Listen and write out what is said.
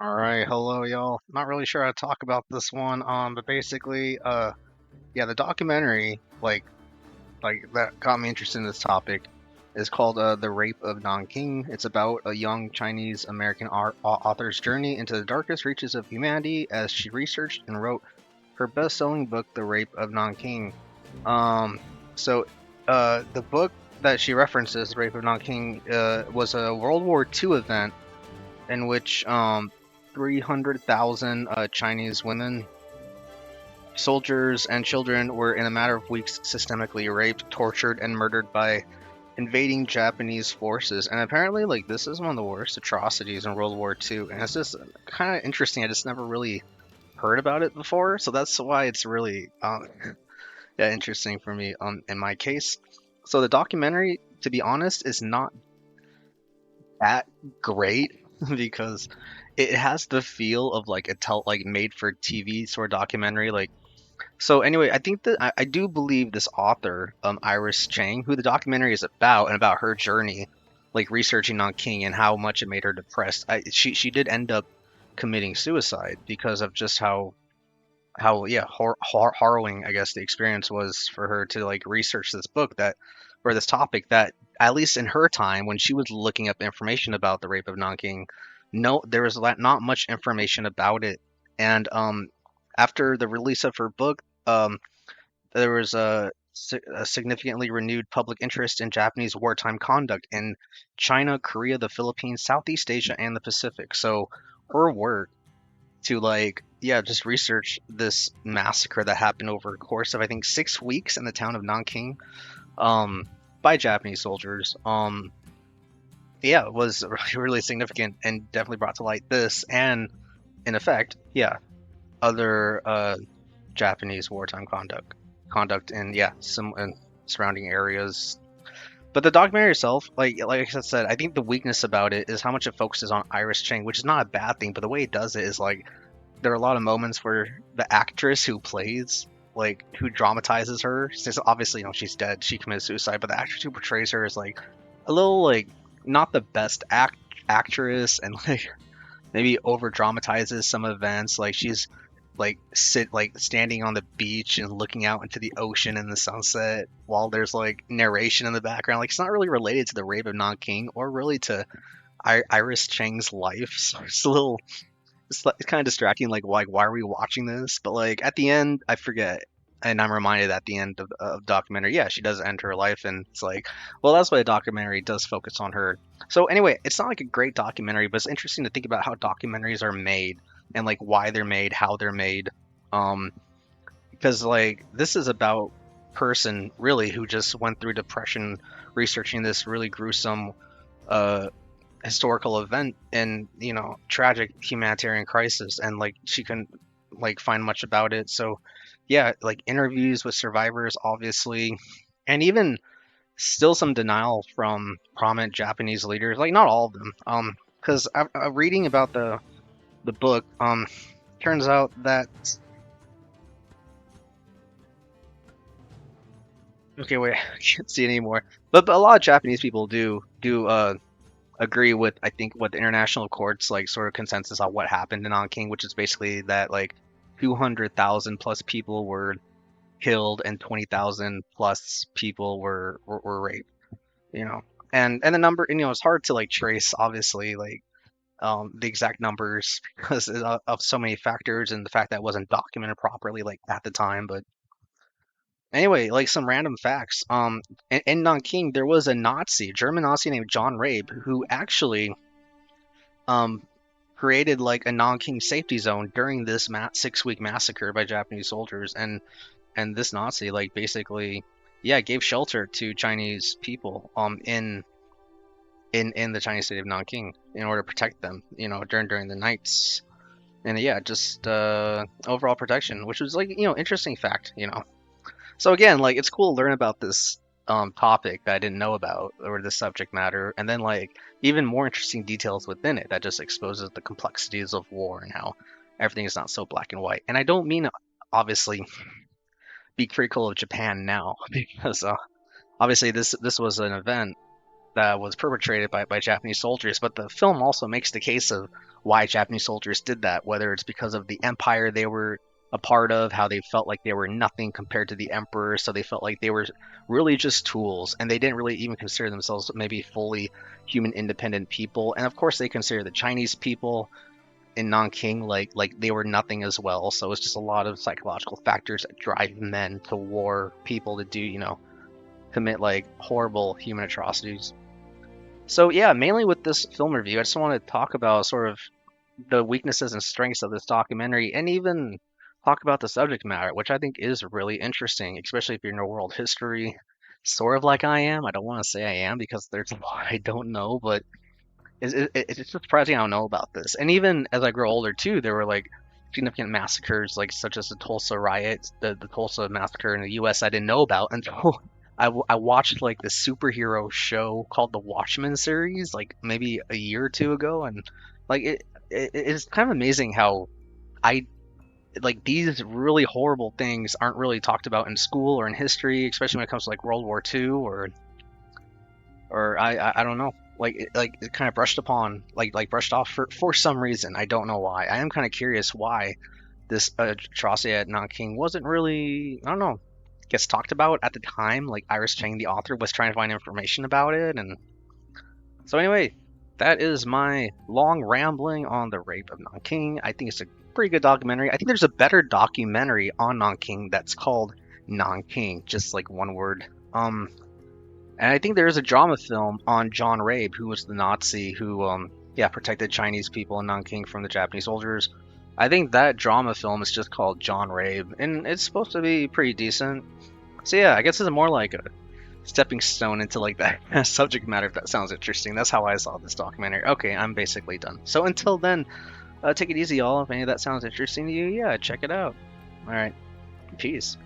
All right, hello y'all. Not really sure how to talk about this one, but basically, yeah, the documentary, like that got me interested in this topic, is called "The Rape of Nanking." It's about a young Chinese American author's journey into the darkest reaches of humanity as she researched and wrote her best-selling book, "The Rape of Nanking." Um, so, the book that she references, "Rape of Nanking," was a World War II event in which 300,000 Chinese women, soldiers, and children were in a matter of weeks systemically raped, tortured, and murdered by invading Japanese forces. And apparently, like, this is one of the worst atrocities in World War II. And it's just kind of interesting. I just never really heard about it before, so that's why it's really yeah, interesting for me in my case. So the documentary, to be honest, is not that great because it has the feel of like like made for TV sort of documentary. Like, so anyway, I think that I do believe this author, Iris Chang, who the documentary is about and about her journey, like researching on King and how much it made her depressed. She did end up committing suicide because of just how yeah harrowing, I guess, the experience was for her to like research this book that, or this topic that, at least in her time when she was looking up information about the rape of Nanking, no, there was not much information about it. And after the release of her book, there was a significantly renewed public interest in Japanese wartime conduct in China, Korea, the Philippines, Southeast Asia, and the Pacific. So her work to, like, yeah, just research this massacre that happened over a course of, I think, 6 weeks in the town of Nanking, um, by Japanese soldiers. Yeah, it was really significant and definitely brought to light this and, in effect, yeah, other Japanese wartime conduct in, yeah, some in surrounding areas. But the documentary itself, like I said, I think the weakness about it is how much it focuses on Iris Chang, which is not a bad thing. But the way it does it is like there are a lot of moments where the actress who plays, like, who dramatizes her, since obviously, she's dead, she committed suicide, but the actress who portrays her is like a little, like, not the best actress, and like maybe over dramatizes some events. Like, she's like standing on the beach and looking out into the ocean and the sunset while there's like narration in the background. Like, it's not really related to the Rape of Nanking or really to Iris Chang's life. So it's a little, it's kind of distracting. Like, why are we watching this? But like at the end, I forget, and I'm reminded at the end of documentary, yeah, she does end her life, and it's like, well, that's why the documentary does focus on her. So anyway, it's not like a great documentary, but it's interesting to think about how documentaries are made and like why they're made, how they're made. Um, because like this is about person really who just went through depression researching this really gruesome uh historical event and, tragic humanitarian crisis, and like she couldn't like find much about it. So yeah, like interviews with survivors, obviously, and even still some denial from prominent Japanese leaders, like not all of them, because reading about the book, turns out that, okay, wait, I can't see anymore, but a lot of Japanese people do agree with, I think, what the international courts like sort of consensus on what happened in Nanking, which is basically that like 200,000 plus people were killed and 20,000 plus people were raped. You know, and the number, it's hard to like trace, obviously, like the exact numbers because of so many factors and the fact that it wasn't documented properly like at the time. But anyway, like some random facts. In Nanking, there was a Nazi, German Nazi named John Rabe, who actually um, created like a Nanking safety zone during this 6 week massacre by Japanese soldiers, and this Nazi like basically, yeah, gave shelter to Chinese people in the Chinese city of Nanking in order to protect them, during the nights. And yeah, just overall protection, which was like, interesting fact. So again, like, it's cool to learn about this topic that I didn't know about, or the subject matter, and then like even more interesting details within it that just exposes the complexities of war and how everything is not so black and white. And I don't mean to, obviously, be critical of Japan now because obviously this was an event that was perpetrated by Japanese soldiers, but the film also makes the case of why Japanese soldiers did that, whether it's because of the empire they were a part of, how they felt like they were nothing compared to the emperor, so they felt like they were really just tools, and they didn't really even consider themselves maybe fully human independent people. And of course, they consider the Chinese people in Nanking like they were nothing as well. So it's just a lot of psychological factors that drive men to war, people to do, commit like horrible human atrocities. So yeah, mainly with this film review, I just want to talk about sort of the weaknesses and strengths of this documentary, and even talk about the subject matter, which I think is really interesting, especially if you're into world history, sort of like I am. I don't want to say I am because there's a lot I don't know, but it's just surprising I don't know about this. And even as I grow older too, there were like significant massacres, like such as the Tulsa riot, the Tulsa massacre in the U.S. I didn't know about until I watched like this superhero show called the Watchmen series, like maybe a year or two ago, and like it's kind of amazing how I like these really horrible things aren't really talked about in school or in history, especially when it comes to like World War II or I don't know. It kind of brushed upon, like brushed off for some reason. I don't know why. I am kind of curious why this atrocity at Nanking wasn't really, I don't know, gets talked about at the time. Like Iris Chang, the author, was trying to find information about it, and so anyway, that is my long rambling on the Rape of Nanking. I think it's a pretty good documentary. I think there's a better documentary on Nanking that's called Nanking, just like one word. And I think there is a drama film on John Rabe, who was the Nazi who, yeah, protected Chinese people in Nanking from the Japanese soldiers. I think that drama film is just called John Rabe, and it's supposed to be pretty decent. So yeah, I guess it's more like a stepping stone into like that subject matter. If that sounds interesting, that's how I saw this documentary. Okay, I'm basically done. So until then, take it easy, y'all. If any of that sounds interesting to you, yeah, check it out. All right, peace.